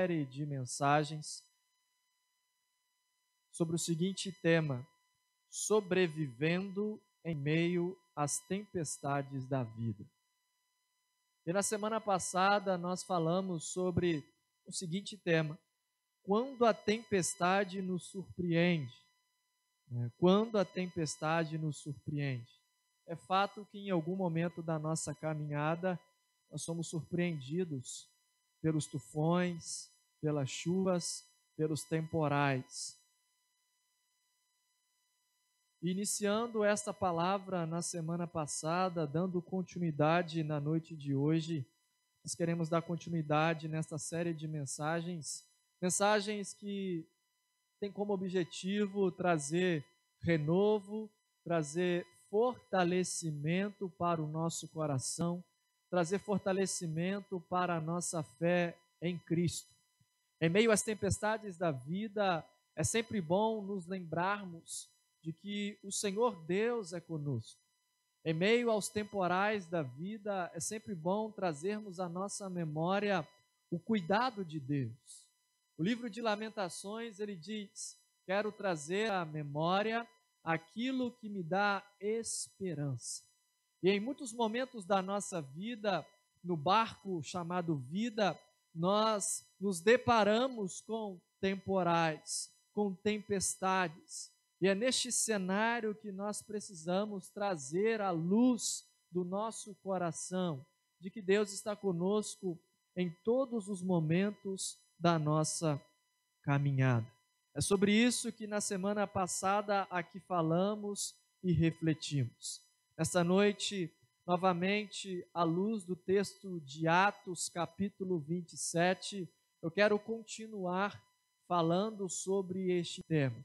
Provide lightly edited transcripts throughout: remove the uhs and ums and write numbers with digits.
série de mensagens sobre o seguinte tema: sobrevivendo em meio às tempestades da vida. E na semana passada nós falamos sobre o seguinte tema: quando a tempestade nos surpreende. Quando a tempestade nos surpreende. É fato que em algum momento da nossa caminhada nós somos surpreendidos pelos tufões, pelas chuvas, pelos temporais. Iniciando esta palavra na semana passada, dando continuidade na noite de hoje, nós queremos dar continuidade nesta série de mensagens que têm como objetivo trazer renovo, trazer fortalecimento para o nosso coração, trazer fortalecimento para a nossa fé em Cristo. Em meio às tempestades da vida, é sempre bom nos lembrarmos de que o Senhor Deus é conosco. Em meio aos temporais da vida, é sempre bom trazermos à nossa memória o cuidado de Deus. O livro de Lamentações, ele diz: quero trazer à memória aquilo que me dá esperança. E em muitos momentos da nossa vida, no barco chamado vida, nós nos deparamos com temporais, com tempestades. E é neste cenário que nós precisamos trazer à luz do nosso coração, de que Deus está conosco em todos os momentos da nossa caminhada. É sobre isso que na semana passada aqui falamos e refletimos. Esta noite, novamente, à luz do texto de Atos, capítulo 27, eu quero continuar falando sobre este tema.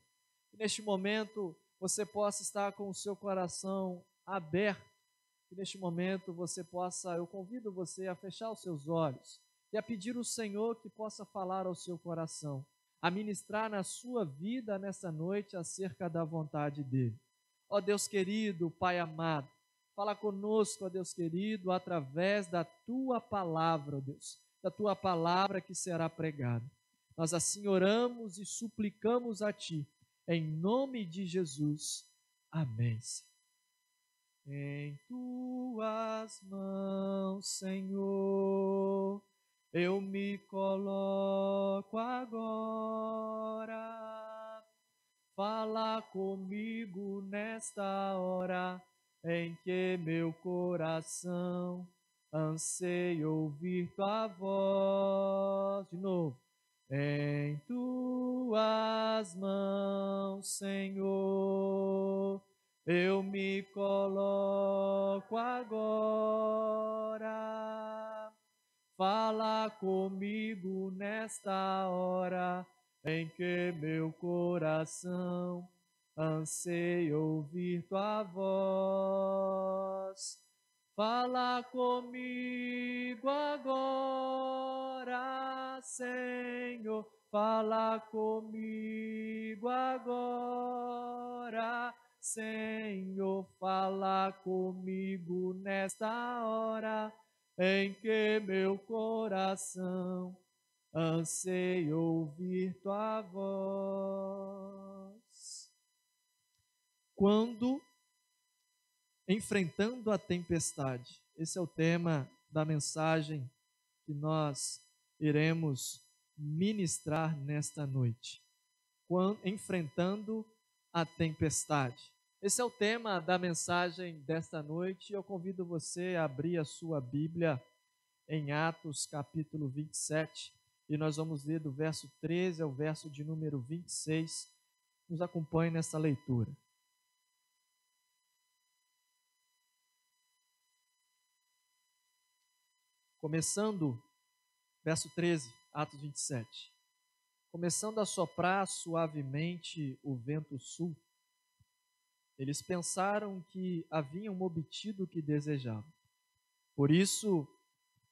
Que neste momento você possa estar com o seu coração aberto, que neste momento você possa, eu convido você a fechar os seus olhos e a pedir ao Senhor que possa falar ao seu coração, a ministrar na sua vida nessa noite acerca da vontade dEle. Ó Deus querido, Pai amado, fala conosco, ó Deus querido, através da Tua palavra, ó Deus, da Tua palavra que será pregada. Nós assim oramos e suplicamos a Ti, em nome de Jesus. Amém. Em Tuas mãos, Senhor, eu me coloco agora. Fala comigo nesta hora em que meu coração anseia ouvir Tua voz. De novo. Em Tuas mãos, Senhor, eu me coloco agora. Fala comigo nesta hora em que meu coração anseia ouvir Tua voz. Fala comigo agora, Senhor. Fala comigo agora, Senhor. Fala comigo nesta hora em que meu coração anseia ouvir Tua voz. Quando enfrentando a tempestade, esse é o tema da mensagem que nós iremos ministrar nesta noite. Enfrentando a tempestade. Esse é o tema da mensagem desta noite. Eu convido você a abrir a sua Bíblia em Atos capítulo 27 e nós vamos ler do verso 13 ao verso de número 26. Nos acompanhe nessa leitura. Começando, verso 13, Atos 27. Começando a soprar suavemente o vento sul, eles pensaram que haviam obtido o que desejavam. Por isso,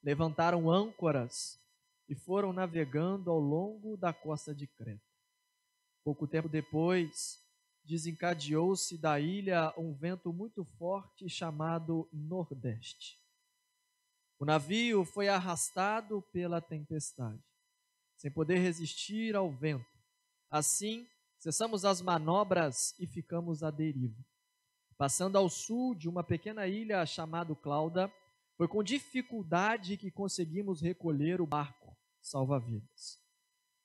levantaram âncoras e foram navegando ao longo da costa de Creta. Pouco tempo depois, desencadeou-se da ilha um vento muito forte chamado Nordeste. O navio foi arrastado pela tempestade. sem poder resistir ao vento. Assim, cessamos as manobras e ficamos à deriva. Passando ao sul de uma pequena ilha chamada Clauda, foi com dificuldade que conseguimos recolher o barco salva-vidas.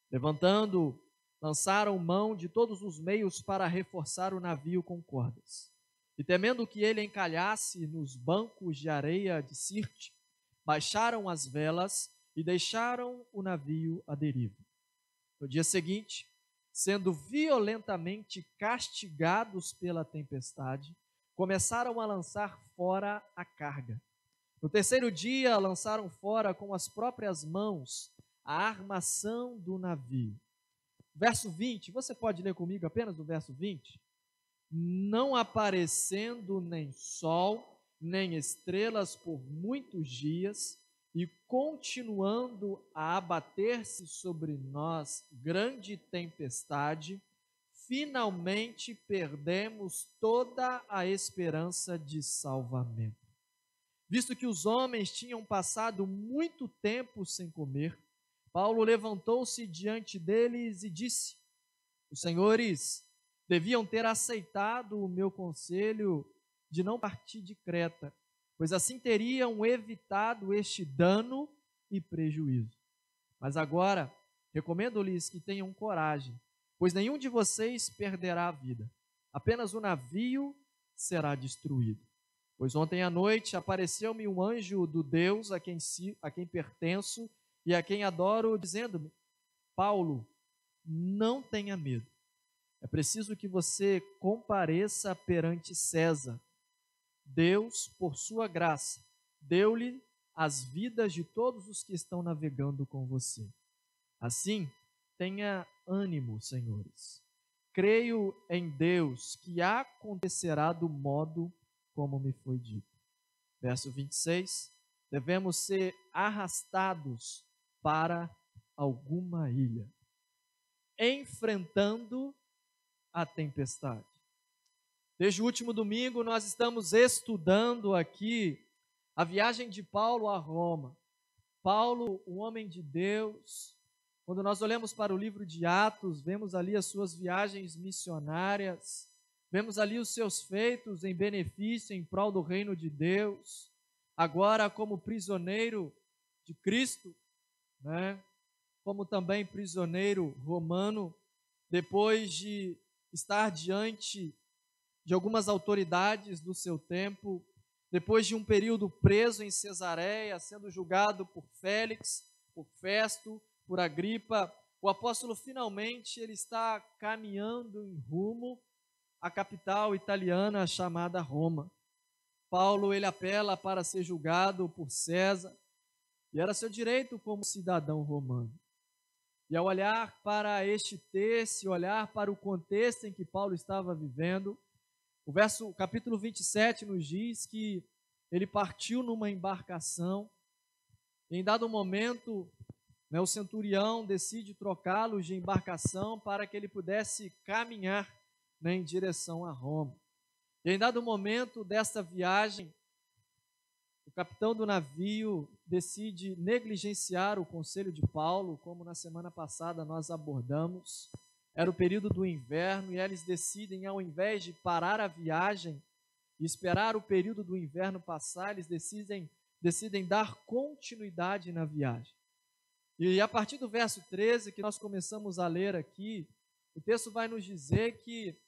Levantando, lançaram mão de todos os meios para reforçar o navio com cordas. E temendo que ele encalhasse nos bancos de areia de Sirte, baixaram as velas e deixaram o navio à deriva. No dia seguinte, sendo violentamente castigados pela tempestade, começaram a lançar fora a carga. No terceiro dia, lançaram fora com as próprias mãos a armação do navio. Verso 20, você pode ler comigo apenas o verso 20? Não aparecendo nem sol, nem estrelas por muitos dias, e continuando a abater-se sobre nós grande tempestade, finalmente perdemos toda a esperança de salvamento. Visto que os homens tinham passado muito tempo sem comer, Paulo levantou-se diante deles e disse: os senhores deviam ter aceitado o meu conselho de não partir de Creta, pois assim teriam evitado este dano e prejuízo. Mas agora, recomendo-lhes que tenham coragem, pois nenhum de vocês perderá a vida, apenas o navio será destruído. Pois ontem à noite apareceu-me um anjo do Deus a quem pertenço e a quem adoro, dizendo-me: Paulo, não tenha medo. É preciso que você compareça perante César. Deus, por sua graça, deu-lhe as vidas de todos os que estão navegando com você. Assim, tenha ânimo, senhores. Creio em Deus que acontecerá do modo como me foi dito. Verso 26, devemos ser arrastados para alguma ilha, enfrentando a tempestade. Desde o último domingo, nós estamos estudando aqui a viagem de Paulo a Roma. Paulo, o homem de Deus, quando nós olhamos para o livro de Atos, vemos ali as suas viagens missionárias, vemos ali os seus feitos em benefício, em prol do reino de Deus, agora como prisioneiro de Cristo, né? Como também prisioneiro romano, depois de estar diante de algumas autoridades do seu tempo, depois de um período preso em Cesareia, sendo julgado por Félix, por Festo, por Agripa, o apóstolo finalmente ele está caminhando em rumo à capital italiana chamada Roma. Paulo ele apela para ser julgado por César, e era seu direito como cidadão romano. E ao olhar para este texto, olhar para o contexto em que Paulo estava vivendo, o capítulo 27 nos diz que ele partiu numa embarcação, e em dado momento, o centurião decide trocá-lo de embarcação para que ele pudesse caminhar em direção a Roma. E em dado momento desta viagem, o capitão do navio decide negligenciar o conselho de Paulo, como na semana passada nós abordamos. Era o período do inverno e eles decidem, ao invés de parar a viagem e esperar o período do inverno passar, eles decidem dar continuidade na viagem. E a partir do verso 13, que nós começamos a ler aqui, o texto vai nos dizer que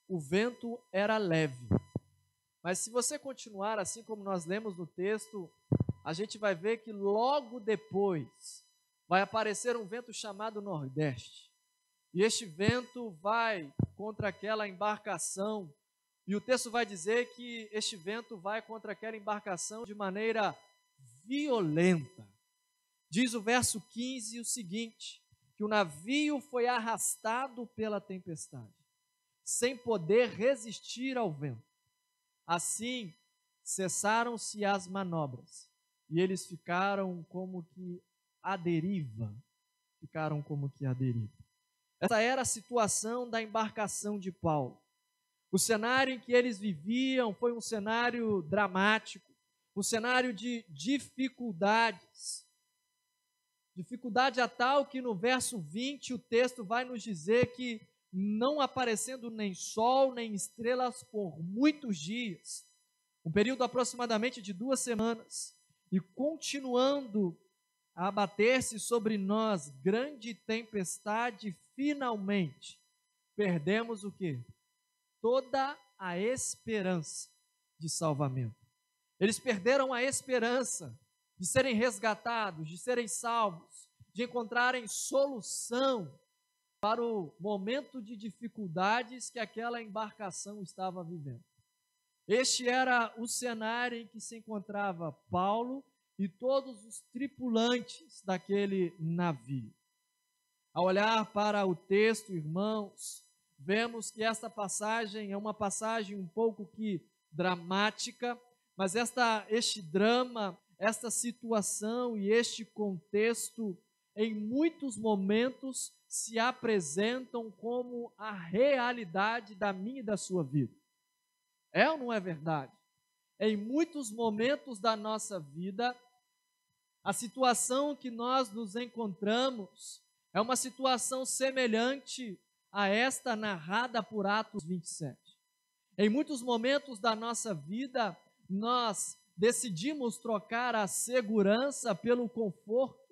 o vento era leve. Mas se você continuar assim como nós lemos no texto, a gente vai ver que logo depois vai aparecer um vento chamado Nordeste. E este vento vai contra aquela embarcação. E o texto vai dizer que este vento vai contra aquela embarcação de maneira violenta. Diz o verso 15 o seguinte, que o navio foi arrastado pela tempestade, sem poder resistir ao vento. Assim, cessaram-se as manobras, e eles ficaram como que à deriva. Essa era a situação da embarcação de Paulo. O cenário em que eles viviam foi um cenário dramático, um cenário de dificuldades. Dificuldade a tal que no verso 20 o texto vai nos dizer que não aparecendo nem sol nem estrelas por muitos dias, um período aproximadamente de 2 semanas, e continuando a abater-se sobre nós grande tempestade, finalmente perdemos o quê? Toda a esperança de salvamento. Eles perderam a esperança de serem resgatados, de serem salvos, de encontrarem solução para o momento de dificuldades que aquela embarcação estava vivendo. Este era o cenário em que se encontrava Paulo e todos os tripulantes daquele navio. Ao olhar para o texto, irmãos, vemos que esta passagem é uma passagem um pouco que dramática, mas este drama, esta situação e este contexto, em muitos momentos, se apresentam como a realidade da minha e da sua vida. É ou não é verdade? Em muitos momentos da nossa vida, a situação que nós nos encontramos é uma situação semelhante a esta narrada por Atos 27. Em muitos momentos da nossa vida, nós decidimos trocar a segurança pelo conforto.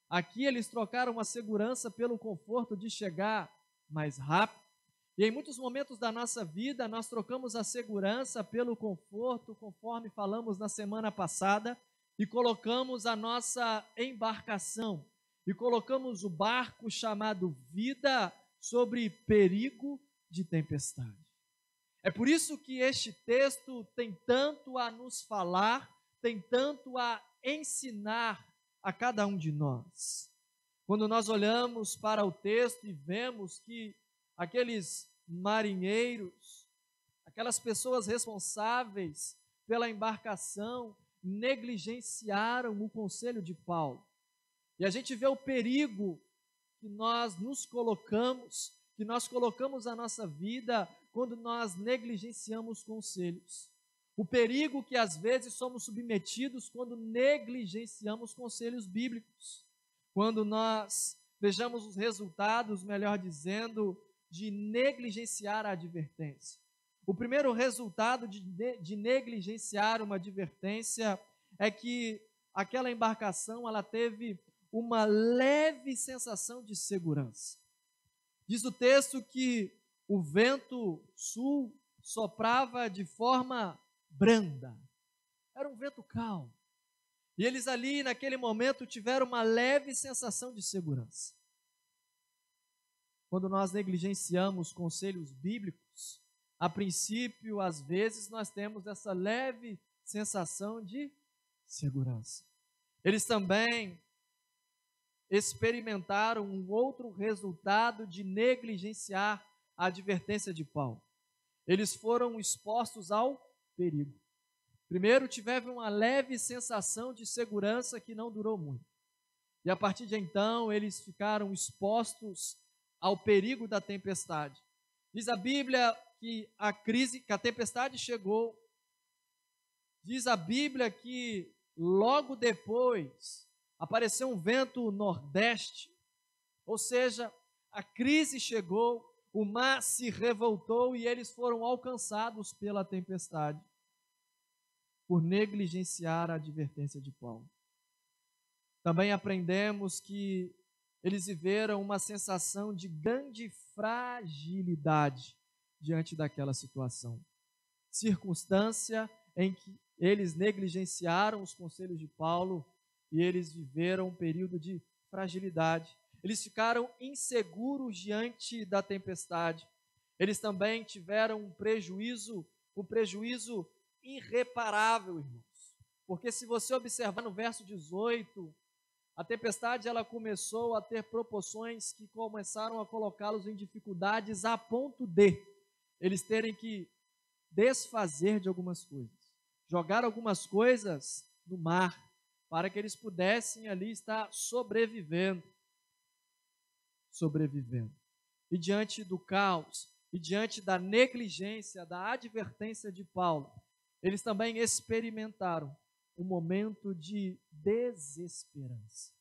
Aqui eles trocaram a segurança pelo conforto de chegar mais rápido. E em muitos momentos da nossa vida, nós trocamos a segurança pelo conforto, conforme falamos na semana passada, e colocamos a nossa embarcação, e colocamos o barco chamado vida sobre perigo de tempestade. É por isso que este texto tem tanto a nos falar, tem tanto a ensinar a cada um de nós. Quando nós olhamos para o texto e vemos que aqueles marinheiros, aquelas pessoas responsáveis pela embarcação, negligenciaram o conselho de Paulo. E a gente vê o perigo que nós nos colocamos, que nós colocamos a nossa vida quando nós negligenciamos conselhos. O perigo que às vezes somos submetidos quando negligenciamos conselhos bíblicos. Quando nós vejamos os resultados, melhor dizendo, de negligenciar a advertência. O primeiro resultado de negligenciar uma advertência é que aquela embarcação ela teve uma leve sensação de segurança. Diz o texto que o vento sul soprava de forma branda. Era um vento calmo. E eles ali, naquele momento, tiveram uma leve sensação de segurança. Quando nós negligenciamos conselhos bíblicos, a princípio, às vezes, nós temos essa leve sensação de segurança. Eles também experimentaram um outro resultado de negligenciar a advertência de Paulo. Eles foram expostos ao perigo. Primeiro, tiveram uma leve sensação de segurança que não durou muito. E a partir de então, eles ficaram expostos ao perigo da tempestade. Diz a Bíblia que a tempestade chegou. Diz a Bíblia que logo depois apareceu um vento nordeste, ou seja, a crise chegou, o mar se revoltou e eles foram alcançados pela tempestade, por negligenciar a advertência de Paulo. Também aprendemos que eles viveram uma sensação de grande fragilidade diante daquela situação. Circunstância em que eles negligenciaram os conselhos de Paulo e eles viveram um período de fragilidade. Eles ficaram inseguros diante da tempestade. Eles também tiveram um prejuízo irreparável, irmãos. Porque se você observar no verso 18, a tempestade ela começou a ter proporções que começaram a colocá-los em dificuldades a ponto de eles terem que desfazer de algumas coisas, jogar algumas coisas no mar, para que eles pudessem ali estar sobrevivendo. E diante do caos, e diante da negligência, da advertência de Paulo, eles também experimentaram um momento de desesperança.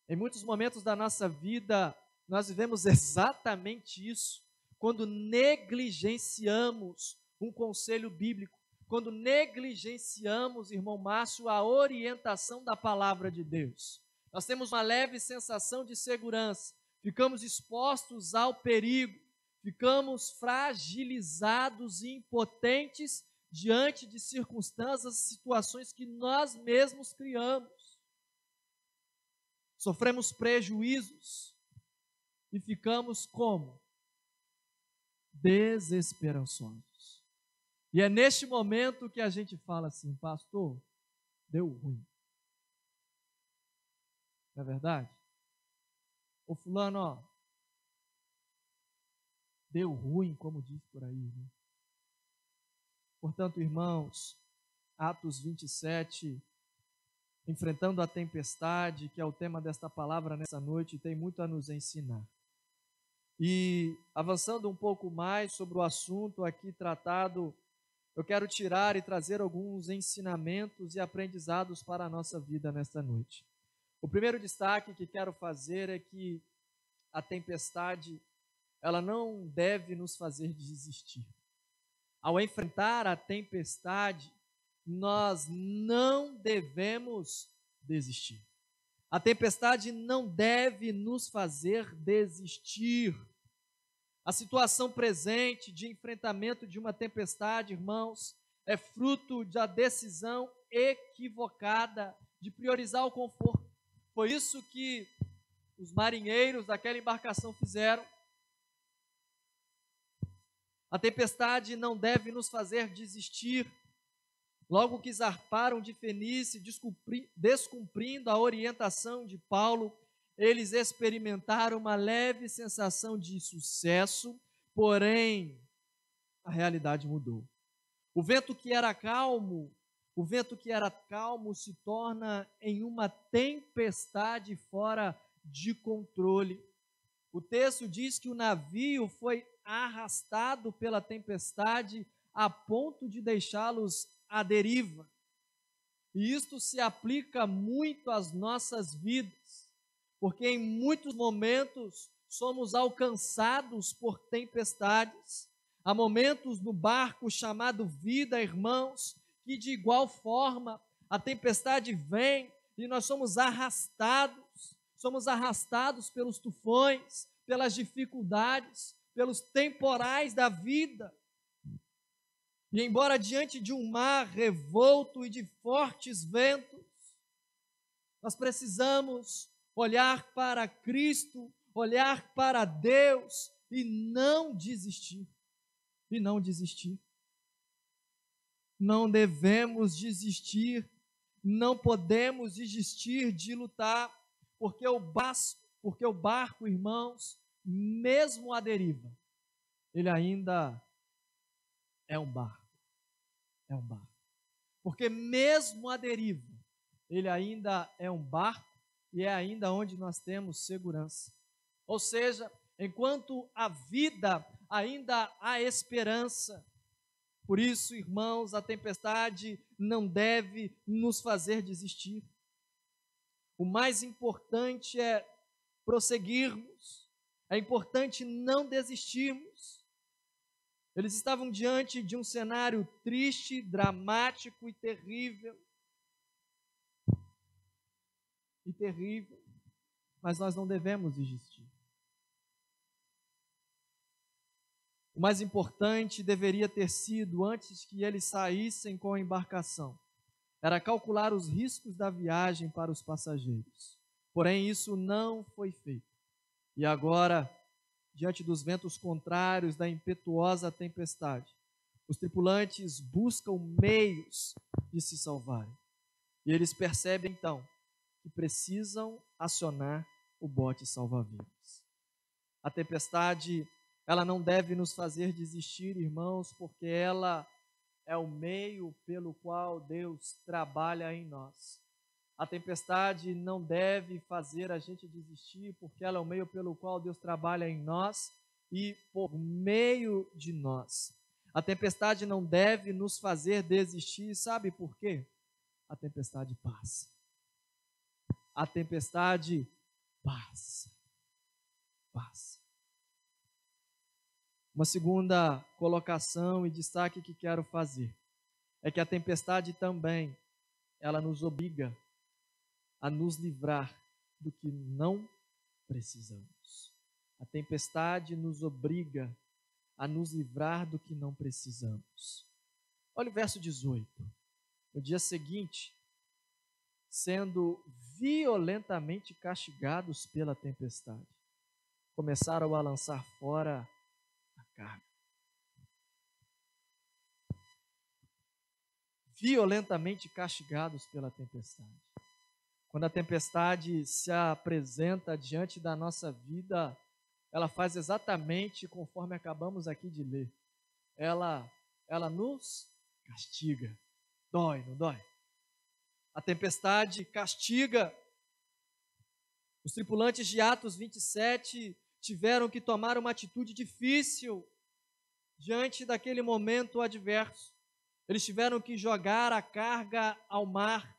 Em muitos momentos da nossa vida, nós vivemos exatamente isso, quando negligenciamos um conselho bíblico, quando negligenciamos, irmão Márcio, a orientação da palavra de Deus. Nós temos uma leve sensação de segurança, ficamos expostos ao perigo, ficamos fragilizados e impotentes diante de circunstâncias, situações que nós mesmos criamos. Sofremos prejuízos e ficamos como? Desesperançosos. E é neste momento que a gente fala assim, pastor, deu ruim. Não é verdade? Ô fulano, ó, deu ruim, como diz por aí, né? Portanto, irmãos, Atos 27, enfrentando a tempestade, que é o tema desta palavra nessa noite, tem muito a nos ensinar. E avançando um pouco mais sobre o assunto aqui tratado, eu quero tirar e trazer alguns ensinamentos e aprendizados para a nossa vida nesta noite. O primeiro destaque que quero fazer é que a tempestade, ela não deve nos fazer desistir. Ao enfrentar a tempestade, nós não devemos desistir. A tempestade não deve nos fazer desistir. A situação presente de enfrentamento de uma tempestade, irmãos, é fruto da decisão equivocada de priorizar o conforto. Foi isso que os marinheiros daquela embarcação fizeram. A tempestade não deve nos fazer desistir. Logo que zarparam de Fenícia, descumprindo a orientação de Paulo, eles experimentaram uma leve sensação de sucesso, porém, a realidade mudou. O vento que era calmo se torna em uma tempestade fora de controle. O texto diz que o navio foi arrastado pela tempestade a ponto de deixá-los à deriva. E isto se aplica muito às nossas vidas, porque em muitos momentos somos alcançados por tempestades. Há momentos no barco chamado vida, irmãos, que de igual forma a tempestade vem e nós somos arrastados pelos tufões, pelas dificuldades, pelos temporais da vida. E embora diante de um mar revolto e de fortes ventos, nós precisamos olhar para Cristo, olhar para Deus e não desistir. E não desistir. Não devemos desistir, não podemos desistir de lutar, porque o barco, irmãos, mesmo à deriva, ele ainda é um barco. É um barco. Porque mesmo à deriva, ele ainda é um barco e é ainda onde nós temos segurança. Ou seja, enquanto a vida, ainda há esperança. Por isso, irmãos, a tempestade não deve nos fazer desistir. O mais importante é prosseguirmos. É importante não desistirmos. Eles estavam diante de um cenário triste, dramático e terrível. Mas nós não devemos desistir. O mais importante deveria ter sido, antes que eles saíssem com a embarcação, era calcular os riscos da viagem para os passageiros. Porém, isso não foi feito. E agora, diante dos ventos contrários da impetuosa tempestade, os tripulantes buscam meios de se salvarem. E eles percebem, então, que precisam acionar o bote salva-vidas. A tempestade, ela não deve nos fazer desistir, irmãos, porque ela é o meio pelo qual Deus trabalha em nós. A tempestade não deve fazer a gente desistir, porque ela é o meio pelo qual Deus trabalha em nós e por meio de nós. A tempestade não deve nos fazer desistir, sabe por quê? A tempestade passa. A tempestade passa, passa. Uma segunda colocação e destaque que quero fazer é que a tempestade também, ela nos obriga a nos livrar do que não precisamos. A tempestade nos obriga a nos livrar do que não precisamos. Olha o verso 18. No dia seguinte, sendo violentamente castigados pela tempestade, começaram a lançar fora a carga. Violentamente castigados pela tempestade. Quando a tempestade se apresenta diante da nossa vida, ela faz exatamente conforme acabamos aqui de ler. Ela nos castiga. Dói, não dói? A tempestade castiga. Os tripulantes de Atos 27 tiveram que tomar uma atitude difícil diante daquele momento adverso. Eles tiveram que jogar a carga ao mar.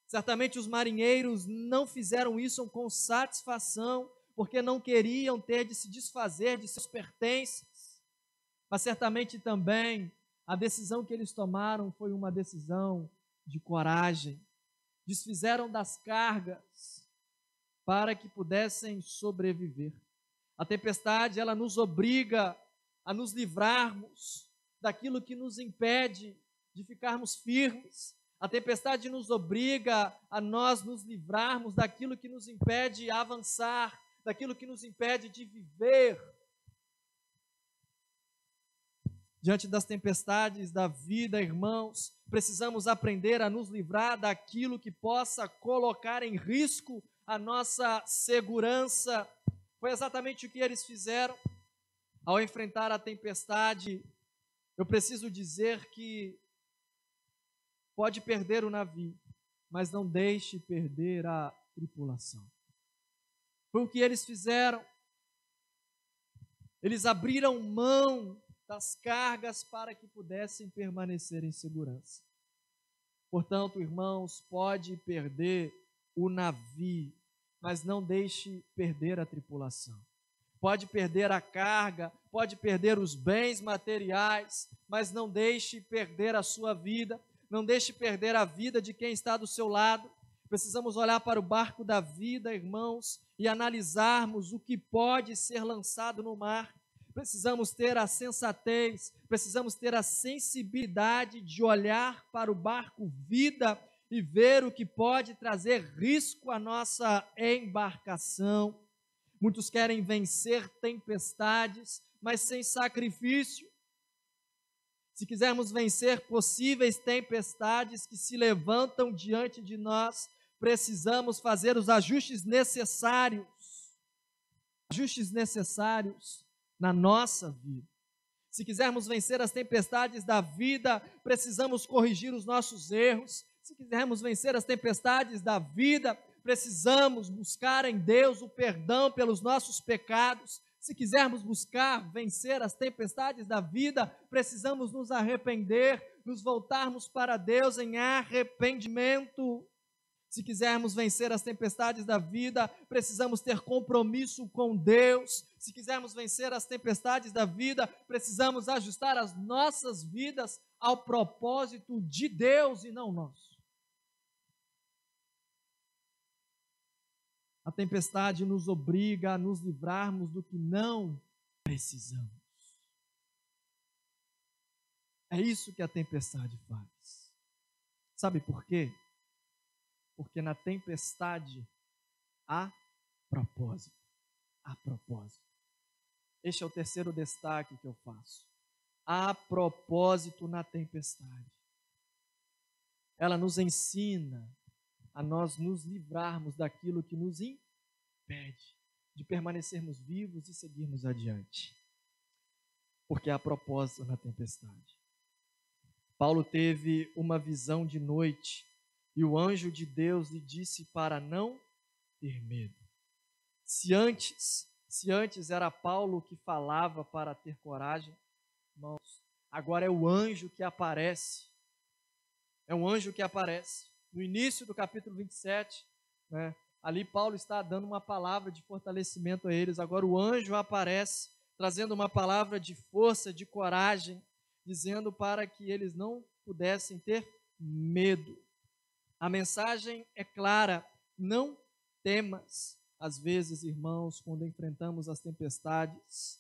Certamente os marinheiros não fizeram isso com satisfação, porque não queriam ter de se desfazer de seus pertences. Mas certamente também a decisão que eles tomaram foi uma decisão de coragem. Desfizeram das cargas para que pudessem sobreviver. A tempestade, ela nos obriga a nos livrarmos daquilo que nos impede de ficarmos firmes. A tempestade nos obriga a nós nos livrarmos daquilo que nos impede de avançar, daquilo que nos impede de viver. Diante das tempestades da vida, irmãos, precisamos aprender a nos livrar daquilo que possa colocar em risco a nossa segurança. Foi exatamente o que eles fizeram. Ao enfrentar a tempestade, eu preciso dizer que pode perder o navio, mas não deixe perder a tripulação. Foi o que eles fizeram. Eles abriram mão das cargas para que pudessem permanecer em segurança. Portanto, irmãos, pode perder o navio, mas não deixe perder a tripulação. Pode perder a carga, pode perder os bens materiais, mas não deixe perder a sua vida. Não deixe perder a vida de quem está do seu lado. Precisamos olhar para o barco da vida, irmãos, e analisarmos o que pode ser lançado no mar. Precisamos ter a sensatez, precisamos ter a sensibilidade de olhar para o barco vida e ver o que pode trazer risco à nossa embarcação. Muitos querem vencer tempestades, mas sem sacrifício. Se quisermos vencer possíveis tempestades que se levantam diante de nós, precisamos fazer os ajustes necessários na nossa vida. Se quisermos vencer as tempestades da vida, precisamos corrigir os nossos erros. Se quisermos vencer as tempestades da vida, precisamos buscar em Deus o perdão pelos nossos pecados. Se quisermos buscar vencer as tempestades da vida, precisamos nos arrepender, nos voltarmos para Deus em arrependimento. Se quisermos vencer as tempestades da vida, precisamos ter compromisso com Deus. Se quisermos vencer as tempestades da vida, precisamos ajustar as nossas vidas ao propósito de Deus e não nosso. A tempestade nos obriga a nos livrarmos do que não precisamos. É isso que a tempestade faz. Sabe por quê? Porque na tempestade há propósito. Há propósito. Este é o terceiro destaque que eu faço. Há propósito na tempestade. Ela nos ensina a nós nos livrarmos daquilo que nos impede de permanecermos vivos e seguirmos adiante. Porque há propósito na tempestade. Paulo teve uma visão de noite e o anjo de Deus lhe disse para não ter medo. Se antes era Paulo que falava para ter coragem, irmãos, agora é o anjo que aparece. É um anjo que aparece. No início do capítulo 27, Ali Paulo está dando uma palavra de fortalecimento a eles. Agora o anjo aparece, trazendo uma palavra de força, de coragem, dizendo para que eles não pudessem ter medo. A mensagem é clara: não temas. Às vezes, irmãos, quando enfrentamos as tempestades,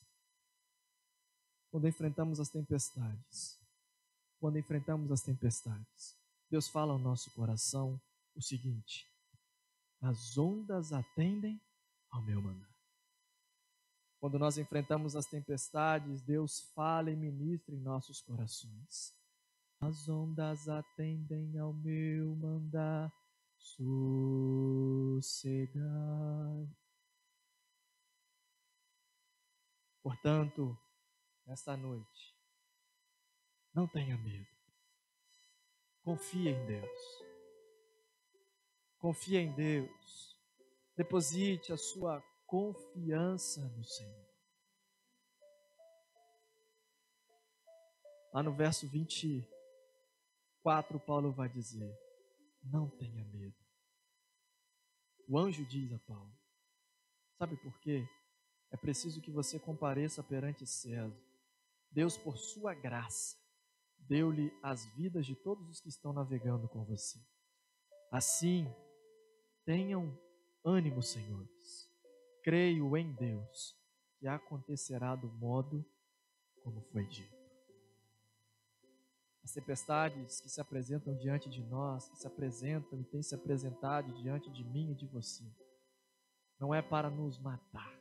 Deus fala ao nosso coração o seguinte: as ondas atendem ao meu mandar. Quando nós enfrentamos as tempestades, Deus fala e ministra em nossos corações. As ondas atendem ao meu mandar, sossegai. Portanto, nesta noite, não tenha medo. Confie em Deus. Confie em Deus. Deposite a sua confiança no Senhor. Lá no verso 24, Paulo vai dizer: não tenha medo. O anjo diz a Paulo: sabe por quê? É preciso que você compareça perante César. Deus, por sua graça, deu-lhe as vidas de todos os que estão navegando com você. Assim, tenham ânimo, senhores. Creio em Deus, que acontecerá do modo como foi dito. As tempestades que se apresentam diante de nós, que se apresentam e têm se apresentado diante de mim e de você, não é para nos matar,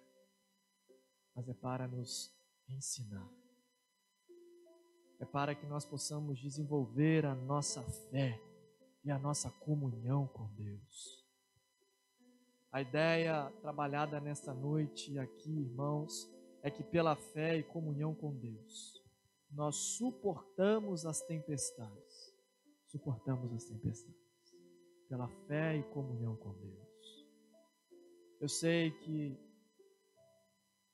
mas é para nos ensinar. É para que nós possamos desenvolver a nossa fé e a nossa comunhão com Deus. A ideia trabalhada nesta noite aqui, irmãos, é que pela fé e comunhão com Deus, nós suportamos as tempestades. Suportamos as tempestades. Pela fé e comunhão com Deus. Eu sei que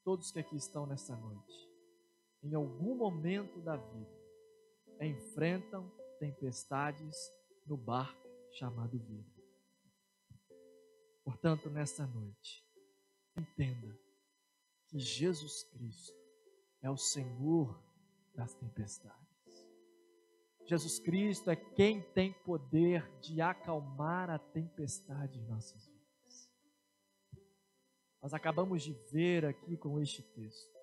todos que aqui estão nesta noite, em algum momento da vida, enfrentam tempestades no barco chamado vida. Portanto, nesta noite, entenda que Jesus Cristo é o Senhor das tempestades. Jesus Cristo é quem tem poder de acalmar a tempestade em nossas vidas. Nós acabamos de ver aqui com este texto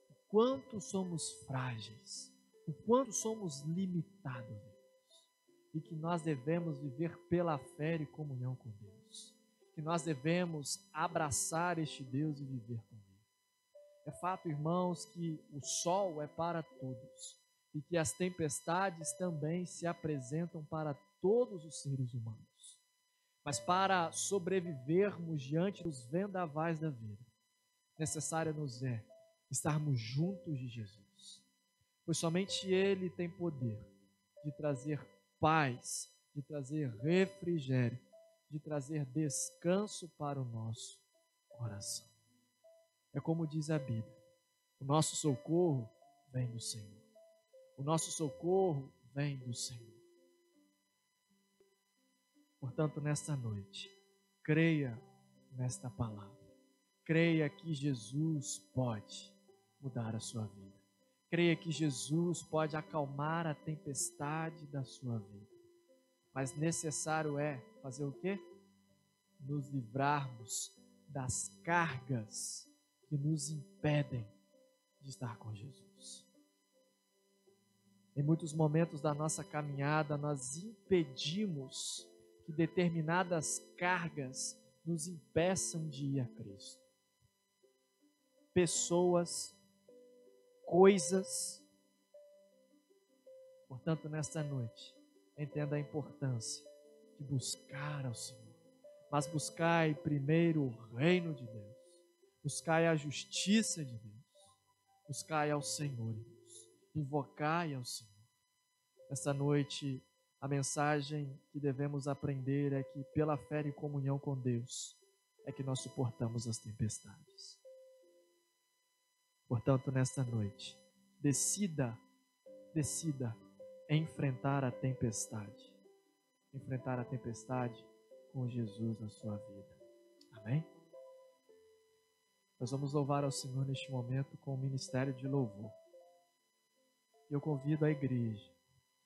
o quanto somos frágeis, o quanto somos limitados, e que nós devemos viver pela fé e comunhão com Deus, que nós devemos abraçar este Deus e viver com Ele. É fato, irmãos, que o sol é para todos e que as tempestades também se apresentam para todos os seres humanos. Mas para sobrevivermos diante dos vendavais da vida, necessário nos é estarmos juntos de Jesus, pois somente Ele tem poder de trazer paz, de trazer refrigério, de trazer descanso para o nosso coração. É como diz a Bíblia: o nosso socorro vem do Senhor. O nosso socorro vem do Senhor. Portanto, nesta noite, creia nesta palavra. Creia que Jesus pode mudar a sua vida. Creia que Jesus pode acalmar a tempestade da sua vida. Mas necessário é fazer o quê? Nos livrarmos das cargas que nos impedem de estar com Jesus. Em muitos momentos da nossa caminhada, nós impedimos que determinadas cargas nos impeçam de ir a Cristo. Pessoas, coisas. Portanto, nesta noite, entenda a importância de buscar ao Senhor. Mas buscai primeiro o reino de Deus. Buscai a justiça de Deus. Buscai ao Senhor, Deus. Invocai ao Senhor. Esta noite, a mensagem que devemos aprender é que pela fé e comunhão com Deus é que nós suportamos as tempestades. Portanto, nesta noite, decida enfrentar a tempestade. Enfrentar a tempestade com Jesus na sua vida. Amém? Nós vamos louvar ao Senhor neste momento com o ministério de louvor. Eu convido a igreja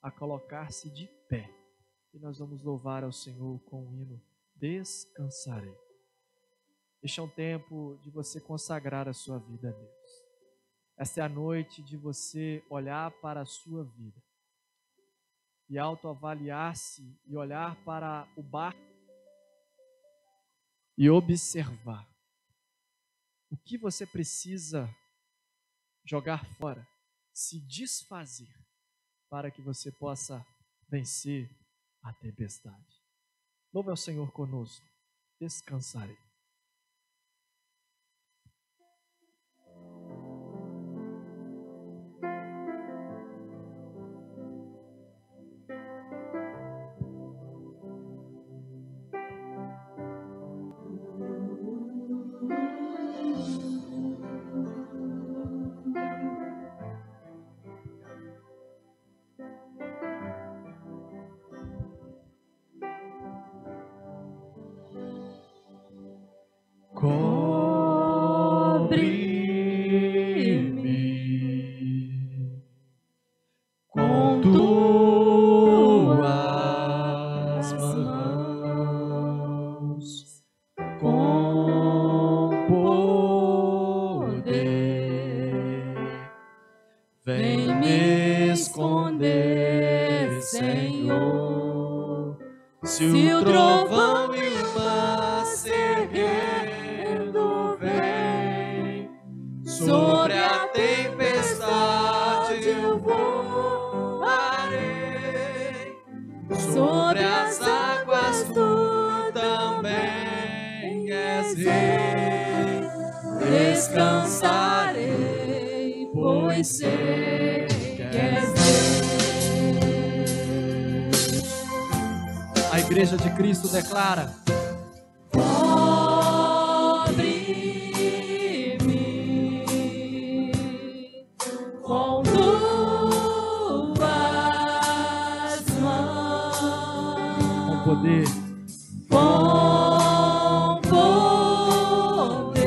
a colocar-se de pé e nós vamos louvar ao Senhor com o hino Descansarei. Este é um tempo de você consagrar a sua vida a Deus. Esta é a noite de você olhar para a sua vida e autoavaliar-se e olhar para o barco e observar o que você precisa jogar fora, se desfazer, para que você possa vencer a tempestade. Louve ao Senhor conosco. Descansarei. Cobre-me com tuas mãos, com poder, vem me esconder, Senhor, se o trovão e o mar se erguendo vem, sobre a tempestade eu voarei, sobre as águas tu também és rei, descansarei, pois sei que és Deus. A Igreja de Cristo declara: cobre-me com tuas mãos, com poder,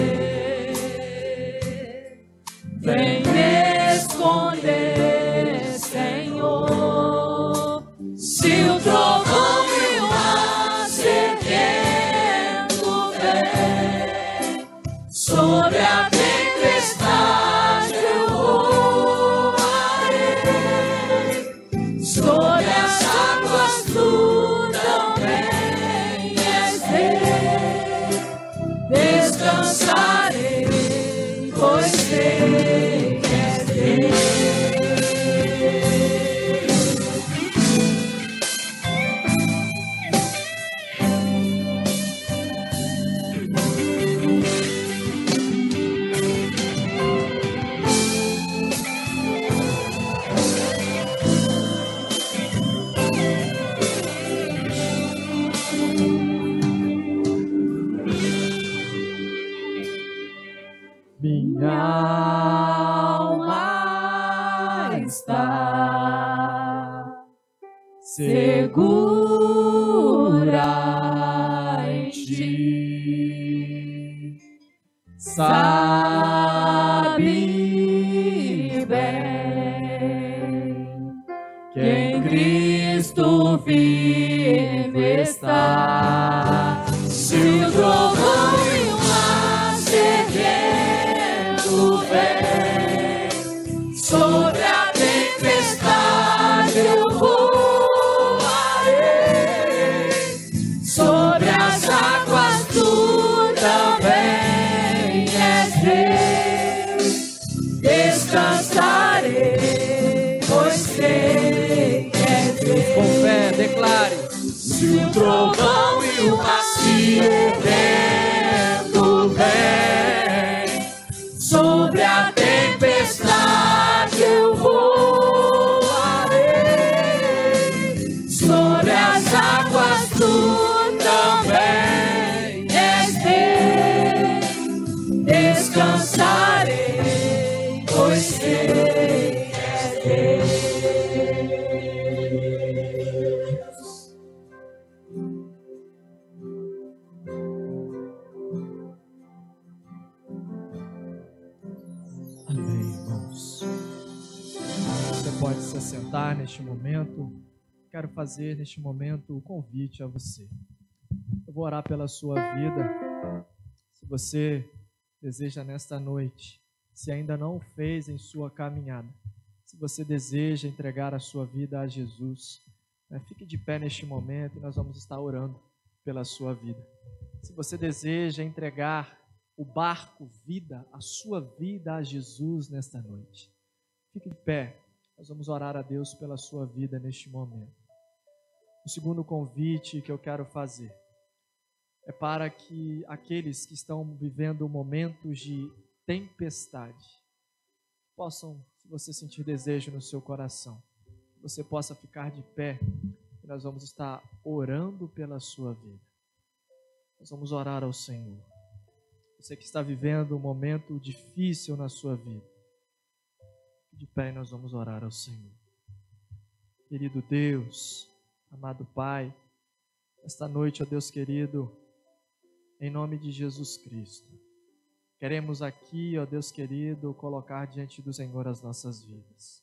vem me esconder, Senhor, se o trovão e o mar se erguendo vem, sobre a tempestade eu voarei, sobre as águas tu também és rei, descansarei, pois sei que és Deus. Minha alma está segura em ti, sabe bem que em Cristo firme está, se o trovão e o mar se erguendo vem, sobre a tempestade eu voarei, sobre as águas tu também és rei, descansarei, pois sei que és Deus. Com fé, declare: se o trovão e o mar se erguendo vem, sobre a tempestade eu voarei, sobre as águas tu também és rei, descansarei, pois sei que és Deus. orar neste momento, quero fazer neste momento o convite a você. Eu vou orar pela sua vida. Se você deseja nesta noite, se ainda não o fez em sua caminhada, se você deseja entregar a sua vida a Jesus, fique de pé neste momento e nós vamos estar orando pela sua vida. Se você deseja entregar o barco vida, a sua vida a Jesus nesta noite, fique de pé. Nós vamos orar a Deus pela sua vida neste momento. O segundo convite que eu quero fazer é para que aqueles que estão vivendo momentos de tempestade possam, se você sentir desejo no seu coração, você possa ficar de pé e nós vamos estar orando pela sua vida. Nós vamos orar ao Senhor. Você que está vivendo um momento difícil na sua vida, de pé nós vamos orar ao Senhor. Querido Deus, amado Pai, esta noite, ó Deus querido, em nome de Jesus Cristo, queremos aqui, ó Deus querido, colocar diante do Senhor as nossas vidas.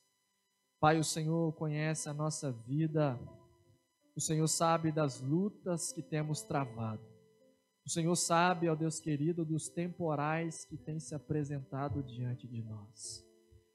Pai, o Senhor conhece a nossa vida, o Senhor sabe das lutas que temos travado, o Senhor sabe, ó Deus querido, dos temporais que têm se apresentado diante de nós.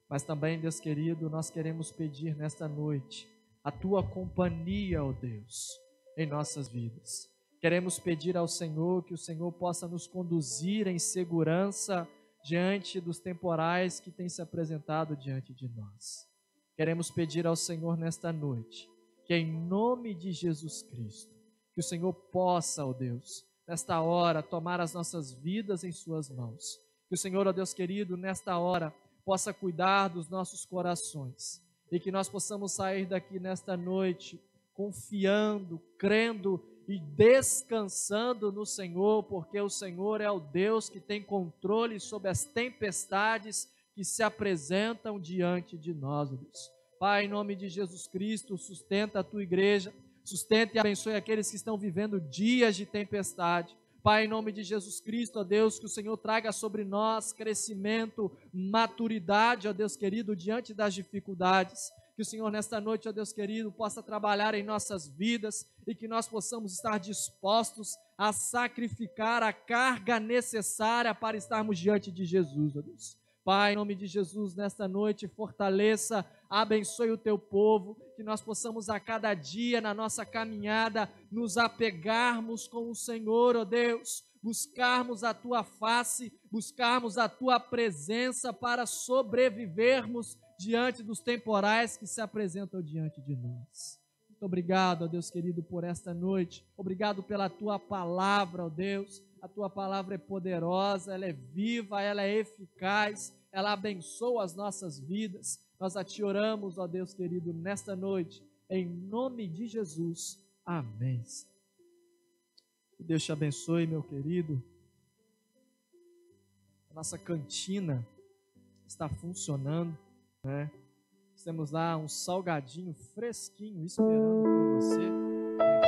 Mas também, Deus querido, nós queremos pedir nesta noite a Tua companhia, ó Deus, em nossas vidas. Queremos pedir ao Senhor que o Senhor possa nos conduzir em segurança diante dos temporais que têm se apresentado diante de nós. Queremos pedir ao Senhor nesta noite que, em nome de Jesus Cristo, que o Senhor possa, ó Deus, nesta hora, tomar as nossas vidas em Suas mãos. Que o Senhor, ó Deus querido, nesta hora, possa cuidar dos nossos corações e que nós possamos sair daqui nesta noite confiando, crendo e descansando no Senhor, porque o Senhor é o Deus que tem controle sobre as tempestades que se apresentam diante de nós, Deus. Pai, em nome de Jesus Cristo, sustenta a Tua igreja, sustenta e abençoe aqueles que estão vivendo dias de tempestade. Pai, em nome de Jesus Cristo, ó Deus, que o Senhor traga sobre nós crescimento, maturidade, ó Deus querido, diante das dificuldades. Que o Senhor nesta noite, ó Deus querido, possa trabalhar em nossas vidas e que nós possamos estar dispostos a sacrificar a carga necessária para estarmos diante de Jesus, ó Deus. Pai, em nome de Jesus, nesta noite, fortaleça, abençoe o Teu povo, que nós possamos a cada dia, na nossa caminhada, nos apegarmos com o Senhor, ó Deus, buscarmos a Tua face, buscarmos a Tua presença para sobrevivermos diante dos temporais que se apresentam diante de nós. Muito obrigado, ó Deus querido, por esta noite. Obrigado pela Tua palavra, ó Deus. A Tua palavra é poderosa, ela é viva, ela é eficaz, ela abençoa as nossas vidas. Nós a Te oramos, ó Deus querido, nesta noite, em nome de Jesus. Amém. Que Deus te abençoe, meu querido. A nossa cantina está funcionando, né? Temos lá um salgadinho fresquinho esperando por você.